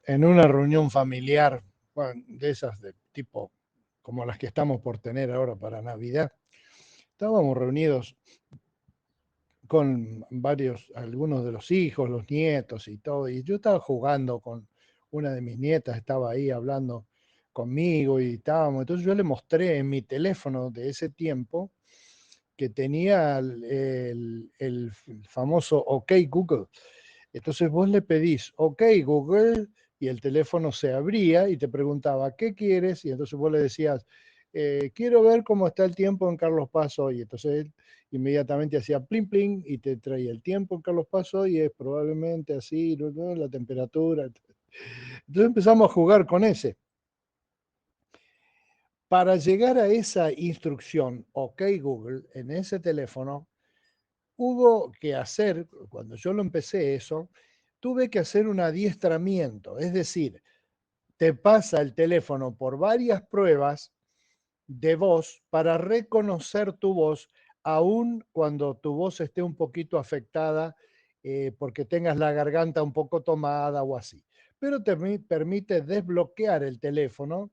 en una reunión familiar, bueno, de esas de tipo como las que estamos por tener ahora para Navidad, estábamos reunidos con varios, algunos de los hijos, los nietos y todo, y yo estaba jugando con una de mis nietas, estaba ahí hablando conmigo y estábamos, entonces yo le mostré en mi teléfono de ese tiempo que tenía el famoso OK Google. Entonces vos le pedís OK Google y el teléfono se abría y te preguntaba, ¿qué quieres? Y entonces vos le decías, quiero ver cómo está el tiempo en Carlos Paz hoy. Entonces él inmediatamente hacía plim plim y te traía el tiempo en Carlos Paz hoy, es probablemente así, ¿no? La temperatura. Entonces empezamos a jugar con ese. Para llegar a esa instrucción, OK Google, en ese teléfono, hubo que hacer, cuando yo lo empecé eso, tuve que hacer un adiestramiento, es decir, te pasa el teléfono por varias pruebas de voz para reconocer tu voz, aun cuando tu voz esté un poquito afectada porque tengas la garganta un poco tomada o así. Pero te permite desbloquear el teléfono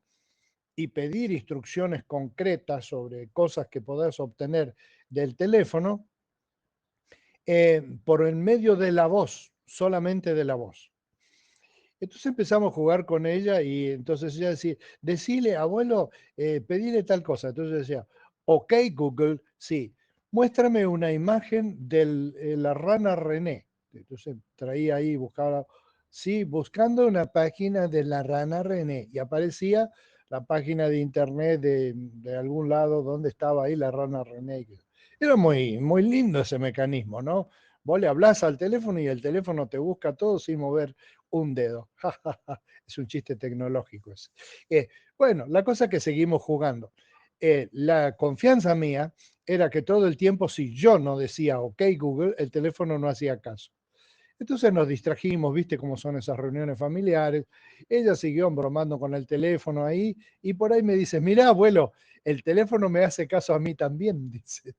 y pedir instrucciones concretas sobre cosas que podés obtener del teléfono por el medio de la voz, solamente de la voz. Entonces empezamos a jugar con ella y entonces ella decía, decile, abuelo, pedile tal cosa. Entonces yo decía, OK Google, sí, muéstrame una imagen de la rana René. Entonces traía ahí, buscaba, sí, buscando una página de la rana René y aparecía la página de internet de algún lado donde estaba ahí la rana René. Era muy, muy lindo ese mecanismo, ¿no? Vos le hablás al teléfono y el teléfono te busca todo sin mover un dedo. Es un chiste tecnológico ese. Bueno, la cosa es que seguimos jugando. La confianza mía era que todo el tiempo, si yo no decía OK Google, el teléfono no hacía caso. Entonces nos distrajimos, viste cómo son esas reuniones familiares. Ella siguió bromando con el teléfono ahí y por ahí me dice, mirá, abuelo, el teléfono me hace caso a mí también, dice.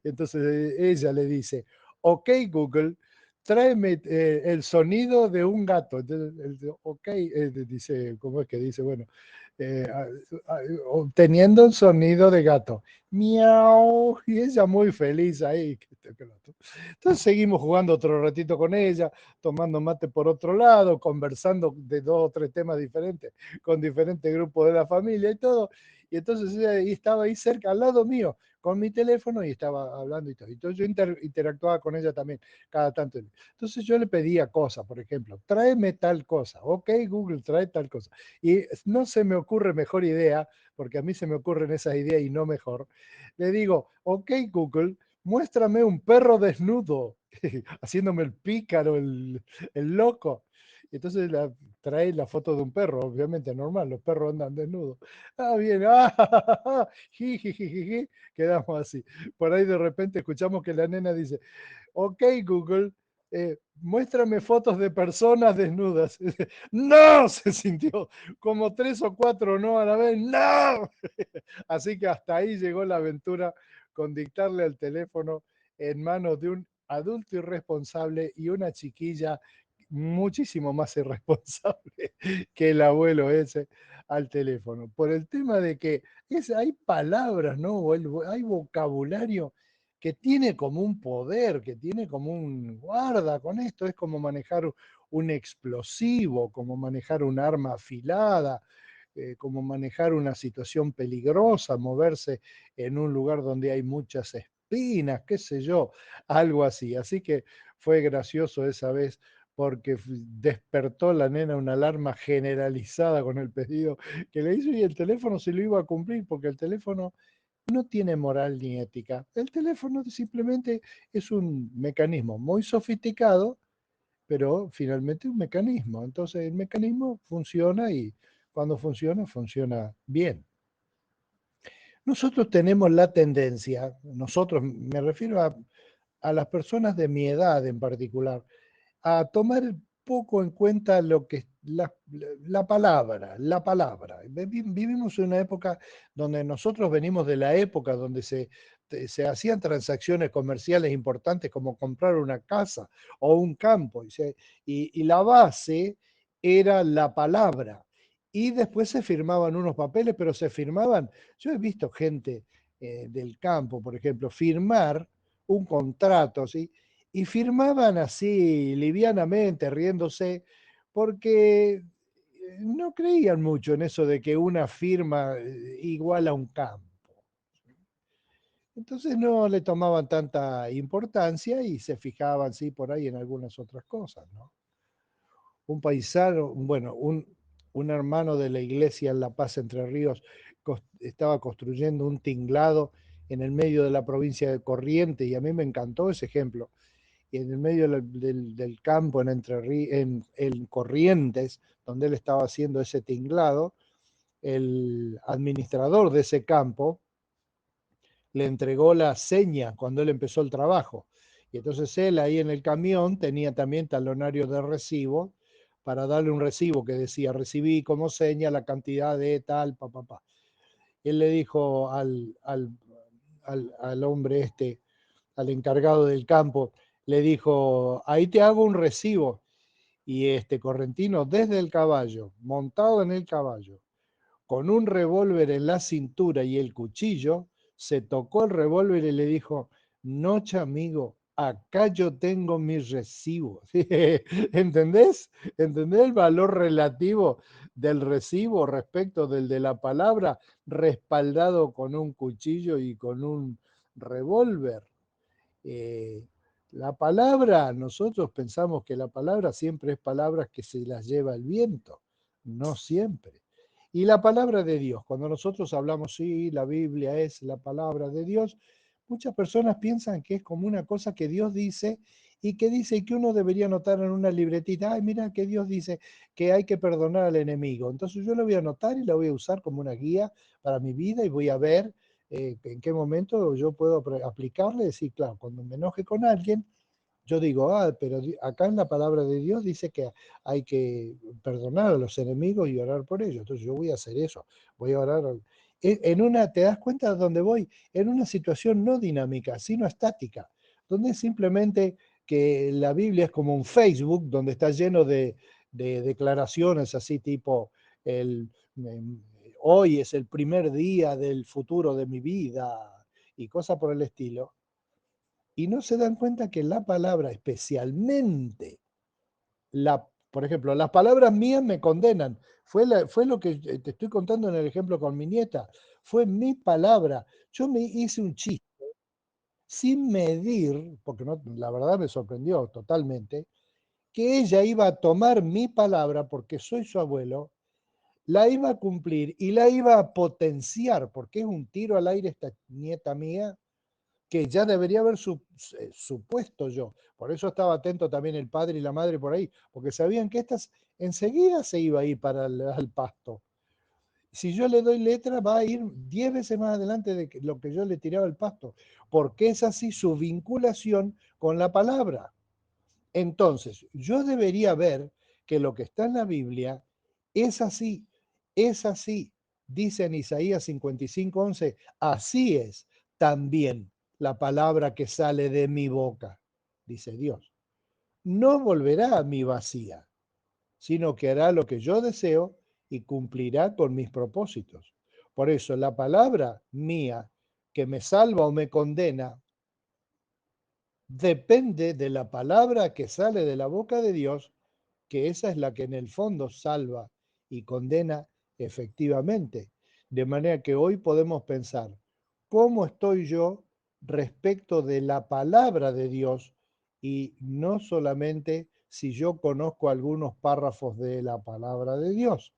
Entonces ella le dice, OK Google, tráeme el sonido de un gato. Entonces, OK, dice, ¿cómo es que dice? Bueno, eh, obteniendo un sonido de gato. Miau, y ella muy feliz ahí. Entonces seguimos jugando otro ratito con ella, tomando mate por otro lado, conversando de 2 o 3 temas diferentes con diferentes grupos de la familia y todo. Y entonces ella estaba ahí cerca, al lado mío, con mi teléfono y estaba hablando y todo. Entonces yo interactuaba con ella también cada tanto. Entonces yo le pedía cosas, por ejemplo, tráeme tal cosa, OK Google, trae tal cosa. Y no se me ocurre mejor idea, porque a mí se me ocurren esas ideas y no mejor. Le digo, OK Google, muéstrame un perro desnudo, haciéndome el pícaro, el loco. Y entonces trae la foto de un perro, obviamente normal, los perros andan desnudos. Ah, bien, jijijiji, quedamos así. Por ahí de repente escuchamos que la nena dice, OK Google, muéstrame fotos de personas desnudas. No, se sintió como 3 o 4 no a la vez, no. Así que hasta ahí llegó la aventura con dictarle al teléfono en manos de un adulto irresponsable y una chiquilla muchísimo más irresponsable que el abuelo ese al teléfono. Por el tema de que hay palabras, ¿no? Hay vocabulario que tiene como un poder, que tiene como un guarda con esto, es como manejar un explosivo, como manejar un arma afilada, como manejar una situación peligrosa, moverse en un lugar donde hay muchas espinas, qué sé yo, algo así. Así que fue gracioso esa vez porque despertó la nena una alarma generalizada con el pedido que le hizo y el teléfono se lo iba a cumplir porque el teléfono no tiene moral ni ética. El teléfono simplemente es un mecanismo muy sofisticado, pero finalmente un mecanismo. Entonces el mecanismo funciona y cuando funciona, funciona bien. Nosotros tenemos la tendencia, nosotros me refiero a las personas de mi edad en particular, a tomar poco en cuenta lo que la palabra, la palabra. Vivimos en una época donde nosotros venimos de la época donde se hacían transacciones comerciales importantes como comprar una casa o un campo. Y la base era la palabra. Y después se firmaban unos papeles, pero se firmaban, yo he visto gente del campo, por ejemplo, firmar un contrato, ¿sí? Y firmaban así, livianamente, riéndose, porque no creían mucho en eso de que una firma igual a un campo. Entonces no le tomaban tanta importancia y se fijaban, sí, por ahí en algunas otras cosas, ¿no? Un paisano, bueno, un hermano de la iglesia en La Paz, Entre Ríos, estaba construyendo un tinglado en el medio de la provincia de Corrientes y a mí me encantó ese ejemplo. Y en el medio del campo, en Corrientes, donde él estaba haciendo ese tinglado, el administrador de ese campo le entregó la seña cuando él empezó el trabajo. Y entonces él ahí en el camión tenía también talonario de recibo para darle un recibo que decía, recibí como seña la cantidad de tal, papá. Pa, pa. Él le dijo al hombre este, al encargado del campo, le dijo, ahí te hago un recibo. Y este correntino desde el caballo, montado en el caballo, con un revólver en la cintura y el cuchillo, se tocó el revólver y le dijo, noche amigo, acá yo tengo mis recibos. ¿Entendés? ¿Entendés el valor relativo del recibo respecto del de la palabra respaldado con un cuchillo y con un revólver? Eh, la palabra, nosotros pensamos que la palabra siempre es palabras que se las lleva el viento, no siempre. Y la palabra de Dios, cuando nosotros hablamos, sí, la Biblia es la palabra de Dios, muchas personas piensan que es como una cosa que Dios dice y que dice que uno debería anotar en una libretita, ay, mira que Dios dice que hay que perdonar al enemigo. Entonces yo lo voy a anotar y la voy a usar como una guía para mi vida y voy a ver en qué momento yo puedo aplicarle, decir, claro, cuando me enoje con alguien, yo digo, pero acá en la palabra de Dios dice que hay que perdonar a los enemigos y orar por ellos. Entonces yo voy a hacer eso, voy a orar. En una, ¿te das cuenta de dónde voy? En una situación no dinámica, sino estática, donde simplemente que la Biblia es como un Facebook donde está lleno de declaraciones así tipo, el, hoy es el primer día del futuro de mi vida y cosas por el estilo. Y no se dan cuenta que la palabra, especialmente, por ejemplo, las palabras mías me condenan. Fue lo que te estoy contando en el ejemplo con mi nieta. Fue mi palabra. Yo me hice un chiste sin medir, porque no, la verdad me sorprendió totalmente, que ella iba a tomar mi palabra porque soy su abuelo, la iba a cumplir y la iba a potenciar, porque es un tiro al aire esta nieta mía, que ya debería haber supuesto yo. Por eso estaba atento también el padre y la madre por ahí, porque sabían que estas enseguida se iba a ir para al pasto. Si yo le doy letra, va a ir 10 veces más adelante de lo que yo le tiraba al pasto, porque es así su vinculación con la palabra. Entonces, yo debería ver que lo que está en la Biblia es así, es así. Dice en Isaías 55:11, así es también la palabra que sale de mi boca, dice Dios. No volverá a mí vacía, sino que hará lo que yo deseo y cumplirá con mis propósitos. Por eso la palabra mía que me salva o me condena depende de la palabra que sale de la boca de Dios, que esa es la que en el fondo salva y condena efectivamente. De manera que hoy podemos pensar, ¿cómo estoy yo respecto de la palabra de Dios? Y no solamente si yo conozco algunos párrafos de la palabra de Dios.